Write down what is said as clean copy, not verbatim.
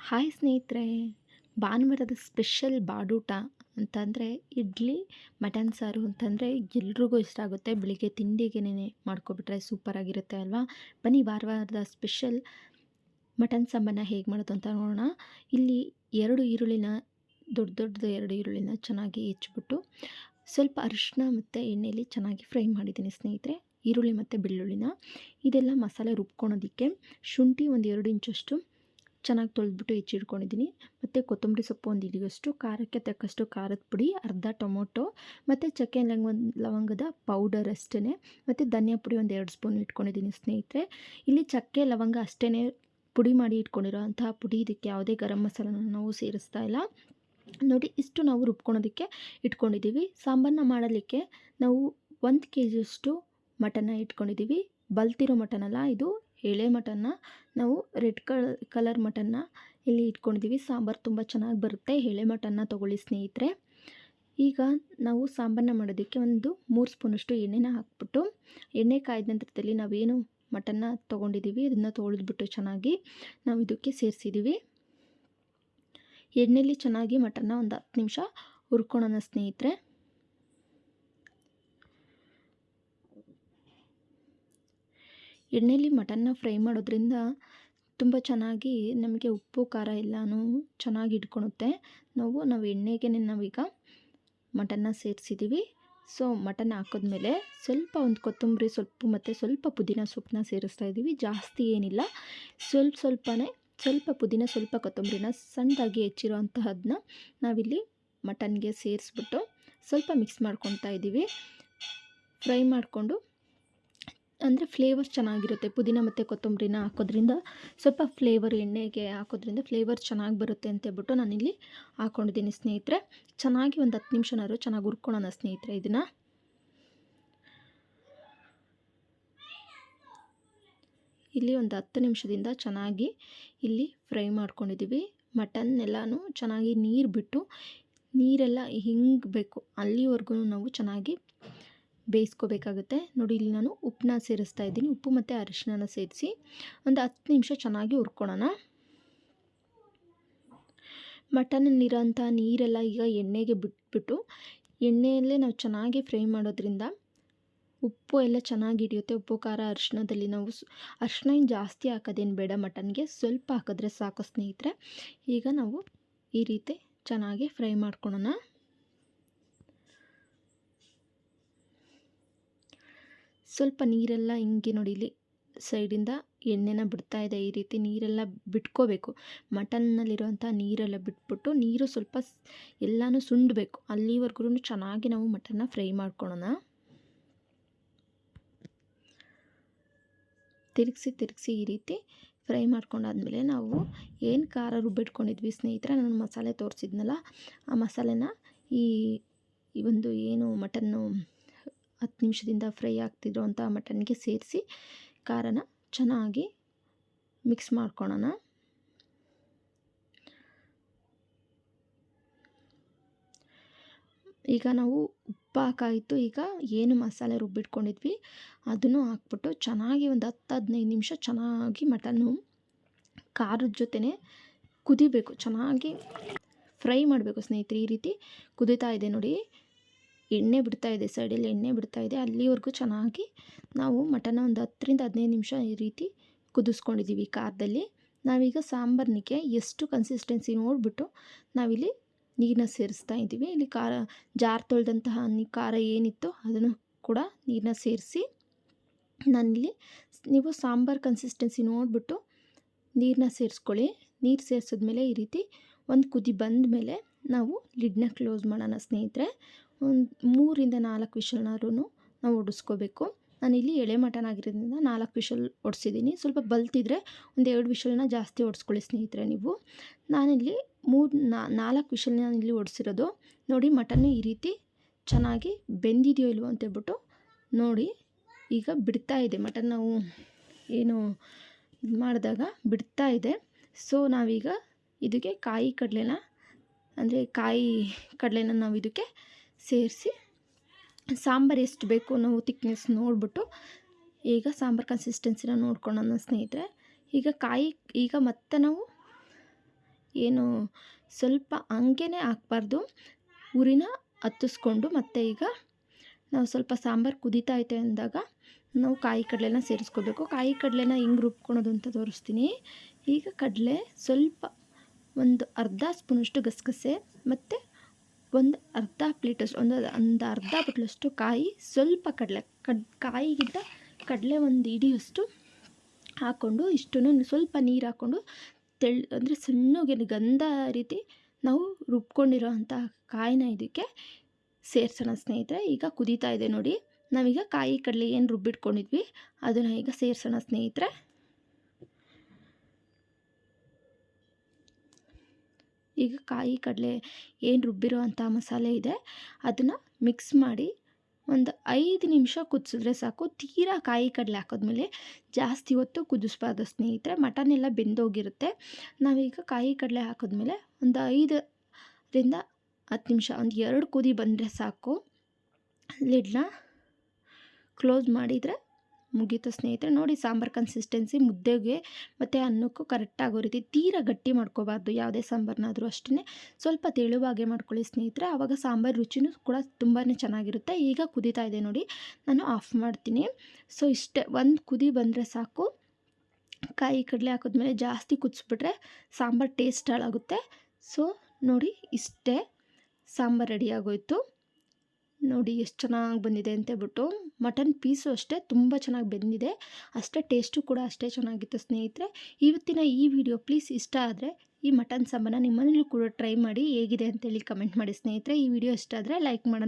Hi ಸ್ನೇಹಿತರೆ, ಭಾನುವಾರದ special ಬಾಡೂಟ ಅಂತಂದರೆ ಇಡ್ಲಿ ಮಟನ್ ಸಾರು ಅಂತಂದರೆ ಎಲ್ರಿಗೂ ಇಷ್ಟ ಆಗುತ್ತೆ. ಬೆಳಿಗ್ಗೆ ತಿಂಡಿಗೆನೇ ಮಾಡ್ಕೊಬಿಟ್ರೆ ಸೂಪರಾಗಿರುತ್ತೆ ಅಲ್ವಾ. ಬನ್ನಿ ಭಾನುವಾರದ ಸ್ಪೆಷಲ್ ಮಟನ್ ಸಾಂಬಾರನ್ನ ಹೇಗೆ ಮಾಡೋದು ಅಂತ ನೋಡೋಣ. ಇಲ್ಲಿ ದೊಡ್ಡದು 2 ಈರುಳ್ಳಿನ ಚೆನ್ನಾಗಿ ಹೆಚ್ಚಿಬಿಟ್ಟು ಸ್ವಲ್ಪ ಅರಿಶಿನ ಮತ್ತು ಎಣ್ಣೆಯಲ್ಲಿ ಚೆನ್ನಾಗಿ ಫ್ರೈ ಮಾಡಿದ್ದೀನಿ ಸ್ನೇಹಿತರೆ. ಈರುಳ್ಳಿ ಮತ್ತು ಬೆಳ್ಳುಳ್ಳಿನ ಇದೆಲ್ಲ ಮಸಾಲೆ ರುಬ್ಕೊಳೋದಕ್ಕೆ ಶುಂಠಿ ಒಂದು 2 ಇಂಚಷ್ಟು ಚೆನ್ನಾಗಿ ತೊಳೆದ್ಬಿಟ್ಟು ಹೆಚ್ಚಿಟ್ಕೊಂಡಿದ್ದೀನಿ. ಮತ್ತು ಕೊತ್ತಂಬರಿ ಸೊಪ್ಪು ಒಂದು ಹಿಡಿಯಷ್ಟು, ಖಾರಕ್ಕೆ ತಕ್ಕಷ್ಟು ಖಾರದ ಪುಡಿ, ಅರ್ಧ ಟೊಮೊಟೊ ಮತ್ತು ಚಕ್ಕೆ ಲವಂಗದ ಪೌಡರ್ ಅಷ್ಟೇ, ಮತ್ತು ಧನಿಯಾ ಪುಡಿ ಒಂದು 2 ಸ್ಪೂನ್ ಇಟ್ಕೊಂಡಿದ್ದೀನಿ ಸ್ನೇಹಿತರೆ. ಇಲ್ಲಿ ಚಕ್ಕೆ ಲವಂಗ ಅಷ್ಟೇ ಪುಡಿ ಮಾಡಿ ಇಟ್ಕೊಂಡಿರೋ ಅಂತಹ ಪುಡಿ, ಇದಕ್ಕೆ ಯಾವುದೇ ಗರಂ ಮಸಾಲನ ನಾವು ಸೇರಿಸ್ತಾ ಇಲ್ಲ. ನೋಡಿ, ಇಷ್ಟು ನಾವು ರುಬ್ಕೊಳೋದಕ್ಕೆ ಇಟ್ಕೊಂಡಿದ್ದೀವಿ. ಸಾಂಬಾರನ್ನ ಮಾಡಲಿಕ್ಕೆ ನಾವು 1 kg ಮಟನ್ನ ಇಟ್ಕೊಂಡಿದ್ದೀವಿ. ಬಲ್ತಿರೋ ಮಟನ್ ಅಲ್ಲ, ಇದು ಎಳೆ ಮಟನ್ನ. ನಾವು ರೆಡ್ ಕಲರ್ ಮಟನ್ನ ಇಲ್ಲಿ ಇಟ್ಕೊಂಡಿದ್ದೀವಿ. ಸಾಂಬಾರು ತುಂಬ ಚೆನ್ನಾಗಿ ಬರುತ್ತೆ. ಎಳೆ ಮಟನ್ನ ತೊಗೊಳ್ಳಿ ಸ್ನೇಹಿತರೆ. ಈಗ ನಾವು ಸಾಂಬಾರನ್ನ ಮಾಡೋದಕ್ಕೆ ಒಂದು 3 ಸ್ಪೂನಷ್ಟು ಎಣ್ಣೆನ ಹಾಕ್ಬಿಟ್ಟು, ಎಣ್ಣೆ ಕಾಯ್ದ ನಂತರದಲ್ಲಿ ನಾವೇನು ಮಟನ್ನ ತೊಗೊಂಡಿದ್ದೀವಿ ಅದನ್ನು ತೊಳೆದ್ಬಿಟ್ಟು ಚೆನ್ನಾಗಿ ನಾವು ಇದಕ್ಕೆ ಸೇರಿಸಿದ್ದೀವಿ. ಎಣ್ಣೆಯಲ್ಲಿ ಚೆನ್ನಾಗಿ ಮಟನ್ನ ಒಂದು 10 ನಿಮಿಷ ಹುರ್ಕೊಳ್ಳೋಣ ಸ್ನೇಹಿತರೆ. ಎಣ್ಣೆಯಲ್ಲಿ ಮಟನ್ನ ಫ್ರೈ ಮಾಡೋದ್ರಿಂದ ತುಂಬ ಚೆನ್ನಾಗಿ ನಮಗೆ ಉಪ್ಪು ಖಾರ ಎಲ್ಲನೂ ಚೆನ್ನಾಗಿ ಹಿಡ್ಕೊಳುತ್ತೆ. ನಾವು ಎಣ್ಣೆಗೆ ನಾವೀಗ ಮಟನ್ನ ಸೇರಿಸಿದ್ದೀವಿ. ಸೊ ಮಟನ್ ಹಾಕಿದ್ಮೇಲೆ ಸ್ವಲ್ಪ ಒಂದು ಕೊತ್ತಂಬರಿ ಸೊಪ್ಪು ಮತ್ತು ಸ್ವಲ್ಪ ಪುದೀನ ಸೊಪ್ಪನ್ನ ಸೇರಿಸ್ತಾ ಇದ್ದೀವಿ. ಜಾಸ್ತಿ ಏನಿಲ್ಲ, ಸ್ವಲ್ಪ ಪುದೀನ ಸ್ವಲ್ಪ ಕೊತ್ತಂಬರಿನ ಸಣ್ಣದಾಗಿ ಹೆಚ್ಚಿರೋ ಅಂತಹದನ್ನ ನಾವಿಲ್ಲಿ ಮಟನ್ಗೆ ಸೇರಿಸ್ಬಿಟ್ಟು ಸ್ವಲ್ಪ ಮಿಕ್ಸ್ ಮಾಡ್ಕೊತಾ ಇದ್ದೀವಿ. ಫ್ರೈ ಮಾಡಿಕೊಂಡು, ಅಂದರೆ ಫ್ಲೇವರ್ ಚೆನ್ನಾಗಿರುತ್ತೆ. ಪುದೀನ ಮತ್ತು ಕೊತ್ತಂಬರಿನ ಹಾಕೋದ್ರಿಂದ ಸ್ವಲ್ಪ ಫ್ಲೇವರ್, ಎಣ್ಣೆಗೆ ಹಾಕೋದ್ರಿಂದ ಫ್ಲೇವರ್ ಚೆನ್ನಾಗಿ ಬರುತ್ತೆ ಅಂತೇಳ್ಬಿಟ್ಟು ನಾನಿಲ್ಲಿ ಹಾಕ್ಕೊಂಡಿದ್ದೀನಿ ಸ್ನೇಹಿತರೆ. ಚೆನ್ನಾಗಿ ಒಂದು 10 ನಿಮಿಷನಾದ್ರು ಚೆನ್ನಾಗಿ ಹುರ್ಕೊಳ್ಳೋಣ ಸ್ನೇಹಿತರೆ. ಇದನ್ನು ಇಲ್ಲಿ ಒಂದು 10 ನಿಮಿಷದಿಂದ ಚೆನ್ನಾಗಿ ಇಲ್ಲಿ ಫ್ರೈ ಮಾಡ್ಕೊಂಡಿದ್ದೀವಿ. ಮಟನ್ ಎಲ್ಲನೂ ಚೆನ್ನಾಗಿ ನೀರು ಬಿಟ್ಟು, ನೀರೆಲ್ಲ ಹಿಂಗಬೇಕು ಅಲ್ಲಿವರೆಗೂ ನಾವು ಚೆನ್ನಾಗಿ ಬೇಯಿಸ್ಕೋಬೇಕಾಗುತ್ತೆ. ನೋಡಿ, ಇಲ್ಲಿ ನಾನು ಉಪ್ಪನ್ನ ಸೇರಿಸ್ತಾ ಇದ್ದೀನಿ. ಉಪ್ಪು ಮತ್ತು ಅರಿಶಿನ ಸೇರಿಸಿ ಒಂದು 10 ನಿಮಿಷ ಚೆನ್ನಾಗಿ ಹುರ್ಕೊಳ್ಳೋಣ. ಮಟನ್ನಲ್ಲಿರೋಂಥ ನೀರೆಲ್ಲ ಈಗ ಎಣ್ಣೆಗೆ ಬಿಟ್ಬಿಟ್ಟು, ಎಣ್ಣೆಯಲ್ಲೇ ನಾವು ಚೆನ್ನಾಗಿ ಫ್ರೈ ಮಾಡೋದ್ರಿಂದ ಉಪ್ಪು ಎಲ್ಲ ಚೆನ್ನಾಗಿ ಹಿಡಿಯುತ್ತೆ. ಉಪ್ಪು ಖಾರ ಅರಿಶಿನದಲ್ಲಿ ನಾವು ಅರಿಶಿನ ಏನು ಜಾಸ್ತಿ ಹಾಕೋದೇನು ಬೇಡ, ಮಟನ್ಗೆ ಸ್ವಲ್ಪ ಹಾಕಿದ್ರೆ ಸಾಕು ಸ್ನೇಹಿತರೆ. ಈಗ ನಾವು ಈ ರೀತಿ ಚೆನ್ನಾಗಿ ಫ್ರೈ ಮಾಡ್ಕೊಳ್ಳೋಣ. ಸ್ವಲ್ಪ ನೀರೆಲ್ಲ ಹಿಂಗೆ ನೋಡಿ, ಇಲ್ಲಿ ಸೈಡಿಂದ ಎಣ್ಣೆನ ಬಿಡ್ತಾ ಇದೆ. ಈ ರೀತಿ ನೀರೆಲ್ಲ ಬಿಟ್ಕೋಬೇಕು. ಮಟನ್ನಲ್ಲಿರೋಂಥ ನೀರೆಲ್ಲ ಬಿಟ್ಬಿಟ್ಟು, ನೀರು ಸ್ವಲ್ಪ ಎಲ್ಲನೂ ಸುಂಡಬೇಕು. ಅಲ್ಲಿವರೆಗೂ ಚೆನ್ನಾಗಿ ನಾವು ಮಟನ್ನ ಫ್ರೈ ಮಾಡ್ಕೊಳ್ಳೋಣ. ತಿರುಗಿಸಿ ಈ ರೀತಿ ಫ್ರೈ ಮಾಡ್ಕೊಂಡಾದ್ಮೇಲೆ ನಾವು ಏನು ಖಾರ ರುಬ್ಬಿಟ್ಕೊಂಡಿದ್ವಿ ಸ್ನೇಹಿತರೆ, ನಾನು ಮಸಾಲೆ ತೋರಿಸಿದ್ನಲ್ಲ, ಆ ಮಸಾಲೆನ ಈ ಒಂದು ಏನು ಮಟನ್ನು 10 ನಿಮಿಷದಿಂದ ಫ್ರೈ ಆಗ್ತಿದ್ರು ಅಂತ ಮಟನ್ಗೆ ಸೇರಿಸಿ ಖಾರನ ಚೆನ್ನಾಗಿ ಮಿಕ್ಸ್ ಮಾಡ್ಕೊಳ್ಳೋಣ. ಈಗ ನಾವು ಉಪ್ಪು ಹಾಕಾಯಿತು. ಈಗ ಏನು ಮಸಾಲೆ ರುಬ್ಬಿಟ್ಕೊಂಡಿದ್ವಿ ಅದನ್ನು ಹಾಕ್ಬಿಟ್ಟು ಚೆನ್ನಾಗಿ ಒಂದು 10-15 ನಿಮಿಷ ಚೆನ್ನಾಗಿ ಮಟನ್ನು ಖಾರದ ಜೊತೆನೇ ಕುದಿಬೇಕು. ಚೆನ್ನಾಗಿ ಫ್ರೈ ಮಾಡಬೇಕು ಸ್ನೇಹಿತರೆ. ಈ ರೀತಿ ಕುದೀತಾ ಇದೆ ನೋಡಿ, ಎಣ್ಣೆ ಬಿಡ್ತಾ ಇದೆ, ಸೈಡಲ್ಲಿ ಎಣ್ಣೆ ಬಿಡ್ತಾ ಇದೆ. ಅಲ್ಲಿವರೆಗೂ ಚೆನ್ನಾಗಿ ನಾವು ಮಟನ್ನ ಒಂದು 10-15 ನಿಮಿಷ ಈ ರೀತಿ ಕುದಿಸ್ಕೊಂಡಿದ್ದೀವಿ ಖಾರದಲ್ಲಿ. ನಾವೀಗ ಸಾಂಬಾರ್ನಿಗೆ ಎಷ್ಟು ಕನ್ಸಿಸ್ಟೆನ್ಸಿ ನೋಡಿಬಿಟ್ಟು ನಾವಿಲ್ಲಿ ನೀರನ್ನ ಸೇರಿಸ್ತಾ ಇದ್ದೀವಿ. ಇಲ್ಲಿ ಜಾರ್ ತೊಳೆದಂತಹ ಖಾರ ಏನಿತ್ತು ಅದನ್ನು ಕೂಡ ನೀರನ್ನ ಸೇರಿಸಿ, ನಾನಿಲ್ಲಿ ನೀವು ಸಾಂಬಾರು ಕನ್ಸಿಸ್ಟೆನ್ಸಿ ನೋಡಿಬಿಟ್ಟು ನೀರನ್ನ ಸೇರಿಸ್ಕೊಳ್ಳಿ. ನೀರು ಸೇರಿಸಿದ್ಮೇಲೆ ಈ ರೀತಿ ಒಂದು ಕುದಿ ಬಂದ ಮೇಲೆ ನಾವು ಲಿಡ್ನ ಕ್ಲೋಸ್ ಮಾಡೋಣ ಸ್ನೇಹಿತರೆ. ಒಂದು 3-4 ವಿಷಲ್ನಾದ್ರೂ ನಾವು ಹೊಡಿಸ್ಕೋಬೇಕು. ನಾನಿಲ್ಲಿ ಎಳೆ ಮಟನ್ ಆಗಿರೋದ್ರಿಂದ 4 ವಿಷಲ್ ಹೊಡ್ಸಿದ್ದೀನಿ. ಸ್ವಲ್ಪ ಬಲ್ತಿದ್ರೆ ಒಂದು 2 ವಿಷಲ್ನ ಜಾಸ್ತಿ ಹೊಡ್ಸ್ಕೊಳ್ಳಿ ಸ್ನೇಹಿತರೆ ನೀವು. ನಾನಿಲ್ಲಿ 4 ವಿಷಲ್ನ ಇಲ್ಲಿ ಹೊಡ್ಸಿರೋದು. ನೋಡಿ, ಮಟನ್ನು ಈ ರೀತಿ ಚೆನ್ನಾಗಿ ಬೆಂದಿದೆಯೋ ಇಲ್ವೋ ಅಂತೇಳ್ಬಿಟ್ಟು ನೋಡಿ. ಈಗ ಬಿಡ್ತಾ ಇದೆ ಮಟನ್, ನಾವು ಏನು ಇದು ಮಾಡಿದಾಗ ಬಿಡ್ತಾ ಇದೆ. ಸೊ ನಾವೀಗ ಇದಕ್ಕೆ ಕಾಯಿ ಕಡಲೆನ ನಾವು ಇದಕ್ಕೆ ಸೇರಿಸಿ ಸಾಂಬಾರು ಎಷ್ಟು ಬೇಕು ನಾವು ತಿಕ್ನೆಸ್ ನೋಡಿಬಿಟ್ಟು ಈಗ ಸಾಂಬಾರು ಕನ್ಸಿಸ್ಟೆನ್ಸಿನ ನೋಡ್ಕೊಳ್ಳೋಣ ಸ್ನೇಹಿತರೆ. ಈಗ ಮತ್ತೆ ನಾವು ಏನು ಸ್ವಲ್ಪ ಹಂಗೇ ಹಾಕ್ಬಾರ್ದು, ಉರಿನ ಹತ್ತಿಸ್ಕೊಂಡು. ಮತ್ತು ಈಗ ನಾವು ಸ್ವಲ್ಪ ಸಾಂಬಾರು ಕುದೀತಾ ಐತೆ ಅಂದಾಗ ನಾವು ಕಾಯಿ ಕಡಲೆನ ಸೇರಿಸ್ಕೋಬೇಕು. ಕಾಯಿ ಕಡಲೆನ ಹೆಂಗೆ ರುಬ್ಕೊಳೋದು ಅಂತ ತೋರಿಸ್ತೀನಿ. ಈಗ ಕಡಲೆ ಸ್ವಲ್ಪ ಒಂದು ಅರ್ಧ ಸ್ಪೂನಷ್ಟು ಗಸಗಸೆ ಮತ್ತು ಒಂದು ಅರ್ಧ ಪ್ಲೇಟಷ್ಟು ಒಂದು ಅರ್ಧ ಬಟ್ಲಷ್ಟು ಕಾಯಿ, ಸ್ವಲ್ಪ ಕಡಲೆ ಕಾಯಿಗಿಂತ ಕಡಲೆ ಒಂದು ಹಿಡಿಯಷ್ಟು ಹಾಕ್ಕೊಂಡು ಇಷ್ಟನ್ನು ಸ್ವಲ್ಪ ನೀರು ಹಾಕ್ಕೊಂಡು ಅಂದರೆ ಸಣ್ಣಗೆ ಗಂಧ ರೀತಿ ನಾವು ರುಬ್ಕೊಂಡಿರೋ ಅಂಥ ಕಾಯಿನ ಇದಕ್ಕೆ ಸೇರಿಸೋಣ ಸ್ನೇಹಿತರೆ. ಈಗ ಕುದೀತಾ ಇದೆ ನೋಡಿ. ನಾವೀಗ ಕಾಯಿ ಕಡಲೆ ಏನು ರುಬ್ಬಿಟ್ಕೊಂಡಿದ್ವಿ ಅದನ್ನು ಈಗ ಸೇರಿಸೋಣ ಸ್ನೇಹಿತರೆ. ಈಗ ಕಾಯಿ ಕಡಲೆ ಏನು ರುಬ್ಬಿರೋ ಅಂಥ ಮಸಾಲೆ ಇದೆ ಅದನ್ನು ಮಿಕ್ಸ್ ಮಾಡಿ ಒಂದು 5 ನಿಮಿಷ ಕುದಿಸಿದ್ರೆ ಸಾಕು. ತೀರಾ ಕಾಯಿ ಕಡಲೆ ಹಾಕಿದ್ಮೇಲೆ ಜಾಸ್ತಿ ಹೊತ್ತು ಕುದಿಸ್ಬಾರ್ದು ಸ್ನೇಹಿತರೆ, ಮಟನ್ ಎಲ್ಲ ಬೆಂದೋಗಿರುತ್ತೆ. ನಾವೀಗ ಕಾಯಿ ಕಡಲೆ ಹಾಕಿದ್ಮೇಲೆ ಒಂದು 5ರಿಂದ 10 ನಿಮಿಷ, ಒಂದು 2 ಕುದಿ ಬಂದರೆ ಸಾಕು. ಲಿಡ್ನ ಕ್ಲೋಸ್ ಮಾಡಿದರೆ ಮುಗೀತು ಸ್ನೇಹಿತರೆ. ನೋಡಿ ಸಾಂಬಾರು ಕನ್ಸಿಸ್ಟೆನ್ಸಿ ಮುದ್ದೆಗೆ ಮತ್ತು ಅನ್ನಕ್ಕೂ ಕರೆಕ್ಟಾಗೋ ರೀತಿ. ತೀರಾ ಗಟ್ಟಿ ಮಾಡ್ಕೋಬಾರ್ದು ಯಾವುದೇ ಸಾಂಬಾರನ್ನಾದರೂ ಅಷ್ಟೇ, ಸ್ವಲ್ಪ ತೆಳುವಾಗೆ ಮಾಡ್ಕೊಳ್ಳಿ ಸ್ನೇಹಿತರೆ. ಆವಾಗ ಸಾಂಬಾರು ರುಚಿನೂ ಕೂಡ ತುಂಬಾ ಚೆನ್ನಾಗಿರುತ್ತೆ. ಈಗ ಕುದೀತಾ ಇದೆ ನೋಡಿ, ನಾನು ಆಫ್ ಮಾಡ್ತೀನಿ. ಸೊ ಇಷ್ಟೇ, ಒಂದು ಕುದಿ ಬಂದರೆ ಸಾಕು. ಕಾಯಿ ಕಡಲೆ ಹಾಕಿದ್ಮೇಲೆ ಜಾಸ್ತಿ ಕುದಿಸ್ಬಿಟ್ರೆ ಸಾಂಬಾರು ಟೇಸ್ಟ್ ಹಾಳಾಗುತ್ತೆ. ಸೊ ನೋಡಿ ಇಷ್ಟೇ, ಸಾಂಬಾರು ರೆಡಿಯಾಗೋಯ್ತು. ನೋಡಿ ಎಷ್ಟು ಚೆನ್ನಾಗಿ ಬಂದಿದೆ ಅಂತೇಳ್ಬಿಟ್ಟು. ಮಟನ್ ಪೀಸು ಅಷ್ಟೇ ತುಂಬ ಚೆನ್ನಾಗಿ ಬೆಂದಿದೆ, ಅಷ್ಟೇ ಟೇಸ್ಟು ಕೂಡ ಅಷ್ಟೇ ಚೆನ್ನಾಗಿತ್ತು ಸ್ನೇಹಿತರೆ. ಇವತ್ತಿನ ಈ ವಿಡಿಯೋ ಪ್ಲೀಸ್ ಇಷ್ಟ ಆದರೆ ಈ ಮಟನ್ ಸಾಂಬಾರನ್ನ ನಿಮ್ಮ ಮನೇಲೂ ಕೂಡ ಟ್ರೈ ಮಾಡಿ, ಹೇಗಿದೆ ಅಂತೇಳಿ ಕಮೆಂಟ್ ಮಾಡಿ ಸ್ನೇಹಿತರೆ. ಈ ವಿಡಿಯೋ ಇಷ್ಟ ಆದರೆ ಲೈಕ್ ಮಾಡೋಣ.